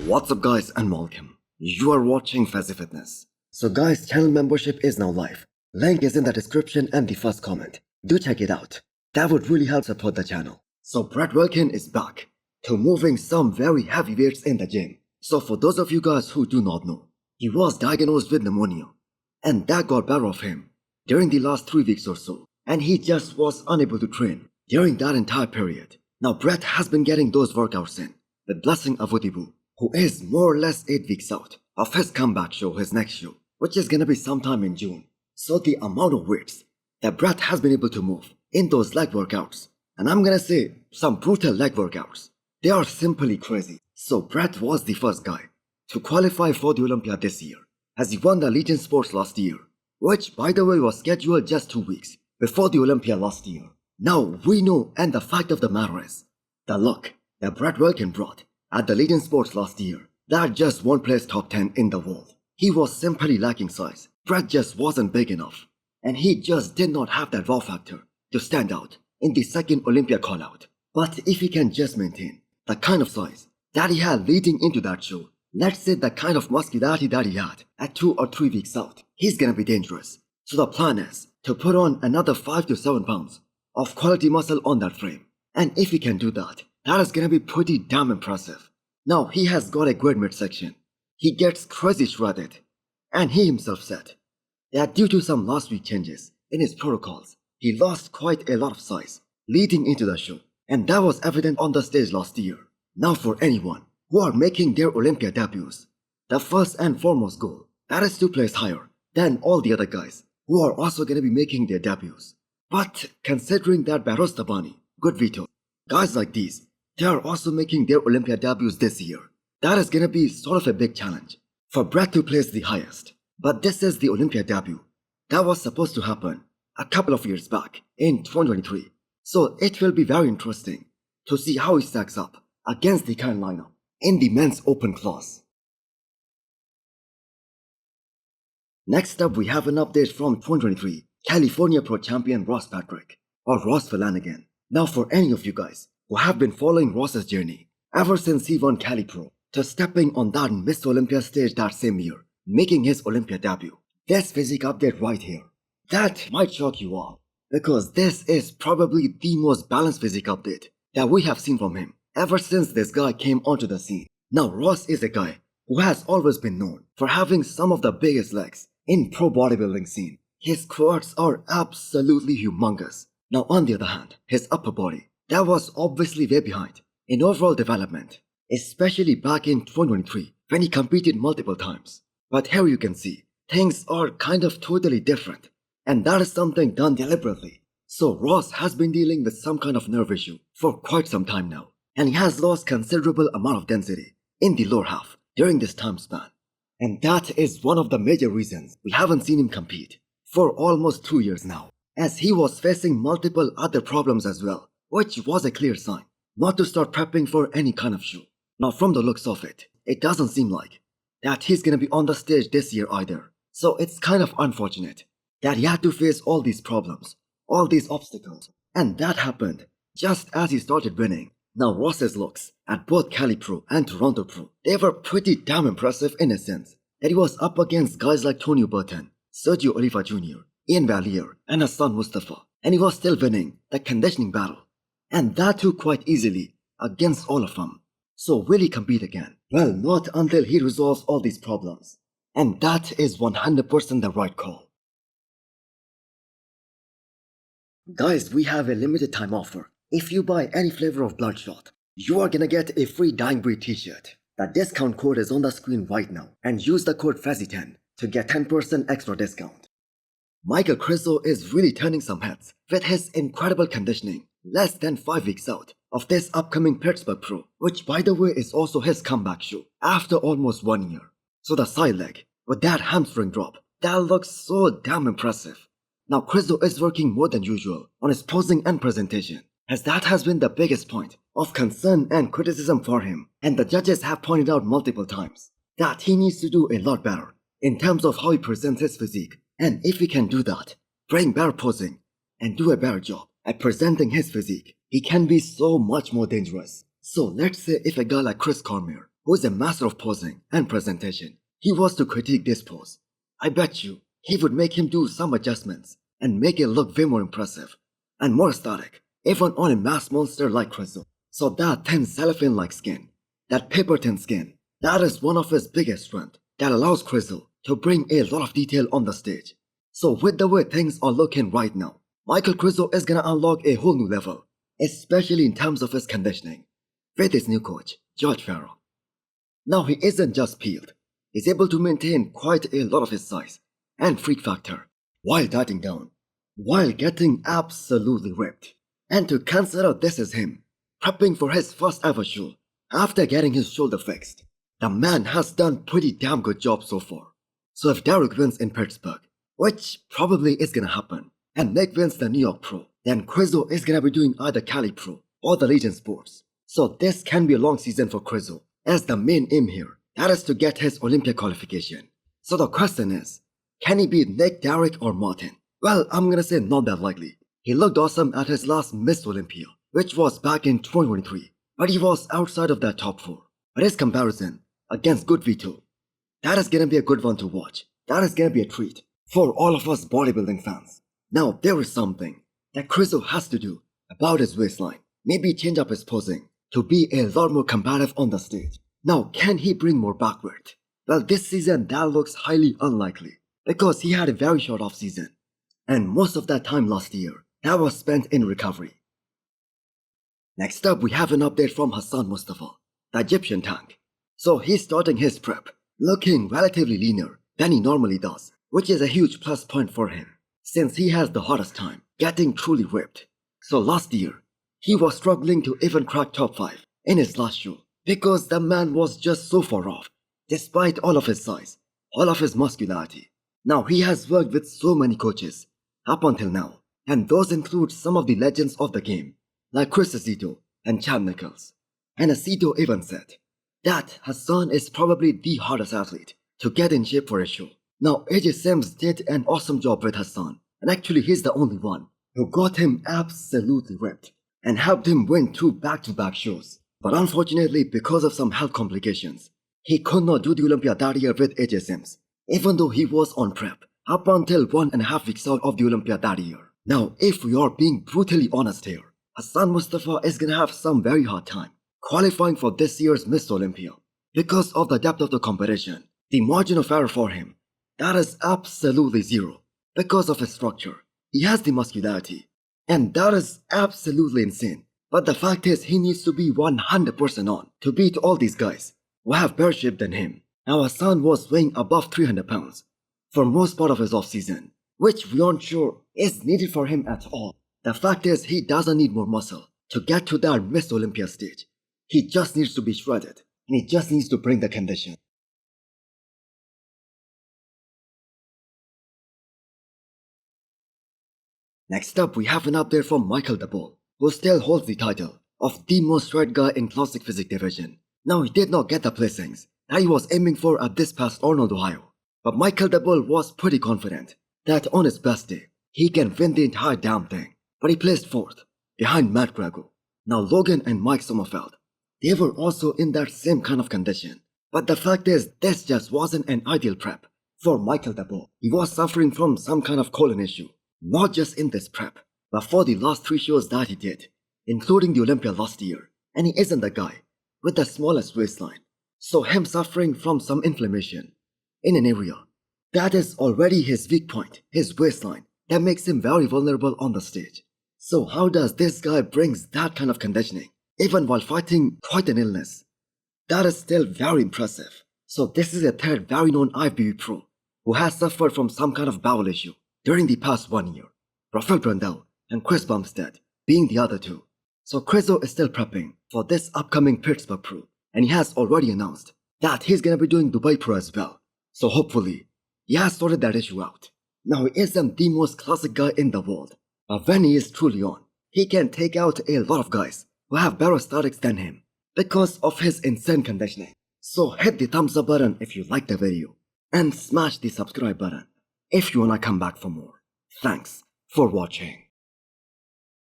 What's up guys and welcome. You are watching Fazi Fitness. So guys, channel membership is now live. Link is in the description and the first comment. Do check it out. That would really help support the channel. So Brett Wilkin is back to moving some very heavy weights in the gym. So for those of you guys who do not know, he was diagnosed with pneumonia and that got better of him during the last 3 weeks or so, and he just was unable to train during that entire period. Now Brett has been getting those workouts in with blessing of Daboul, who is more or less 8 weeks out of his comeback show, his next show, which is gonna be sometime in June. So the amount of weights that Brett has been able to move in those leg workouts, and I'm gonna say some brutal leg workouts, they are simply crazy. So Brett was the first guy to qualify for the Olympia this year, as he won the Legion Sports last year, which by the way was scheduled just 2 weeks before the Olympia last year. Now we know, and the fact of the matter is, the look that Brett Wilkin brought at the Legion Sports last year, that just won't place top 10 in the world. He was simply lacking size. Brett just wasn't big enough, and he just did not have that wow factor to stand out in the second Olympia call-out. But if he can just maintain the kind of size that he had leading into that show, let's say the kind of muscularity that he had at 2 or 3 weeks out, he's gonna be dangerous. So the plan is to put on another 5 to 7 pounds of quality muscle on that frame. And if he can do that, that is gonna be pretty damn impressive. Now he has got a great midsection. He gets crazy shredded. And he himself said that due to some last week changes in his protocols, he lost quite a lot of size leading into the show. And that was evident on the stage last year. Now for anyone who are making their Olympia debuts, the first and foremost goal, that is to place higher than all the other guys who are also gonna be making their debuts. But considering that Behrooz Goodvito, guys like these, they are also making their Olympia debuts this year, that is gonna be sort of a big challenge for Brett to place the highest. But this is the Olympia debut that was supposed to happen a couple of years back in 2023. So it will be very interesting to see how he stacks up against the current lineup in the men's open class. Next up, we have an update from 2023 California Pro Champion Ross Patrick, or Ross Flanagan. Now for any of you guys who have been following Ross's journey ever since he won Cali Pro to stepping on that Miss Olympia stage that same year, making his Olympia debut, this physique update right here, that might shock you all, because this is probably the most balanced physique update that we have seen from him ever since this guy came onto the scene. Now Ross is a guy who has always been known for having some of the biggest legs in pro bodybuilding scene. His quads are absolutely humongous. Now on the other hand, his upper body, that was obviously way behind in overall development, especially back in 2023 when he competed multiple times. But here you can see, things are kind of totally different, and that is something done deliberately. So Ross has been dealing with some kind of nerve issue for quite some time now, and he has lost considerable amount of density in the lower half during this time span. And that is one of the major reasons we haven't seen him compete for almost 2 years now, as he was facing multiple other problems as well, which was a clear sign not to start prepping for any kind of show. Now from the looks of it, it doesn't seem like that he's gonna be on the stage this year either. So it's kind of unfortunate that he had to face all these problems, all these obstacles, and that happened just as he started winning. Now Ross's looks at both Cali Pro and Toronto Pro, they were pretty damn impressive in a sense that he was up against guys like Tony Burton, Sergio Oliva Jr., Ian Valier, and Hassan Mostafa, and he was still winning the conditioning battle, and that too quite easily against all of them. So will he compete again? Well, not until he resolves all these problems, and that is 100% the right call. Guys, we have a limited time offer. If you buy any flavor of Bloodshot, you are gonna get a free Dying Breed t-shirt. The discount code is on the screen right now, and use the code FAZI10 to get 10% extra discount. Michal Krizo is really turning some heads with his incredible conditioning less than 5 weeks out of this upcoming Pittsburgh Pro, which by the way is also his comeback show after almost 1 year. So the side leg with that hamstring drop, that looks so damn impressive. Now Krizo is working more than usual on his posing and presentation, as that has been the biggest point of concern and criticism for him, and the judges have pointed out multiple times that he needs to do a lot better in terms of how he presents his physique. And if he can do that, bring better posing, and do a better job at presenting his physique, he can be so much more dangerous. So let's say if a guy like Chris Cormier who is a master of posing and presentation, he was to critique this pose, I bet you he would make him do some adjustments and make it look way more impressive and more aesthetic, even on a mass monster like Krizo. So that thin cellophane-like skin, that paper-thin skin, that is one of his biggest strengths that allows Krizo to bring a lot of detail on the stage. So with the way things are looking right now, Michal Krizo is gonna unlock a whole new level, especially in terms of his conditioning, with his new coach, George Farrell. Now he isn't just peeled, he's able to maintain quite a lot of his size and freak factor while dieting down, while getting absolutely ripped. And to consider this is him, prepping for his first ever show after getting his shoulder fixed. The man has done pretty damn good job so far. So if Derek wins in Pittsburgh, which probably is gonna happen, and Nick wins the New York Pro, then Krizo is gonna be doing either Cali Pro or the Legion Sports. So this can be a long season for Krizo, as the main aim here, that is to get his Olympia qualification. So the question is, can he beat Nick, Derek or Martin? Well, I'm gonna say not that likely. He looked awesome at his last Miss Olympia, which was back in 2023, but he was outside of that top 4. But his comparison against Goodvito, that is gonna be a good one to watch. That is gonna be a treat for all of us bodybuilding fans. Now there is something that Krizo has to do about his waistline. Maybe change up his posing to be a lot more combative on the stage. Now can he bring more backward? Well, this season that looks highly unlikely because he had a very short off season, and most of that time last year that was spent in recovery. Next up, we have an update from Hassan Mostafa, the Egyptian tank. So he's starting his prep, looking relatively leaner than he normally does, which is a huge plus point for him, since he has the hardest time getting truly ripped. So last year, he was struggling to even crack top 5 in his last show, because the man was just so far off, despite all of his size, all of his muscularity. Now he has worked with so many coaches up until now, and those include some of the legends of the game, like Chris Aceto and Chad Nichols. And Aceto even said that Hassan is probably the hardest athlete to get in shape for a show. Now AJ Sims did an awesome job with Hassan, and actually he's the only one who got him absolutely ripped and helped him win 2 back-to-back shows. But unfortunately, because of some health complications, he could not do the Olympia that year with AJ Sims, even though he was on prep up until 1.5 weeks out of the Olympia that year. Now, if we are being brutally honest here, Hassan Mostafa is gonna have some very hard time qualifying for this year's Miss Olympia because of the depth of the competition. The margin of error for him, that is absolutely zero because of his structure. He has the muscularity, and that is absolutely insane. But the fact is, he needs to be 100% on to beat all these guys who have better shape than him. Now Hassan was weighing above 300 pounds for most part of his off-season, which we aren't sure is needed for him at all. The fact is, he doesn't need more muscle to get to that Miss Olympia stage. He just needs to be shredded, and he just needs to bring the condition. Next up, we have an update from Michale Daboul, who still holds the title of the most shred guy in Classic Physique division. Now he did not get the placings that he was aiming for at this past Arnold, Ohio, but Michale Daboul was pretty confident that on his best day, he can win the entire damn thing. But he placed 4th, behind Matt Grego. Now Logan and Mike Sommerfeld, they were also in that same kind of condition. But the fact is, this just wasn't an ideal prep for Michale Daboul. He was suffering from some kind of colon issue, not just in this prep, but for the last 3 shows that he did, including the Olympia last year. And he isn't the guy with the smallest waistline. So him suffering from some inflammation in an area that is already his weak point, his waistline, that makes him very vulnerable on the stage. So how does this guy brings that kind of conditioning, even while fighting quite an illness? That is still very impressive. So this is a third very known IFBB pro who has suffered from some kind of bowel issue during the past 1 year. Rafael Brandel and Chris Bumstead being the other 2. So Krizo is still prepping for this upcoming Pittsburgh Pro, and he has already announced that he's gonna be doing Dubai Pro as well. So hopefully, he has sorted that issue out. Now he isn't the most classic guy in the world, but when he is truly on, he can take out a lot of guys who have better statics than him because of his insane conditioning. So hit the thumbs up button if you liked the video, and smash the subscribe button if you wanna come back for more. Thanks for watching.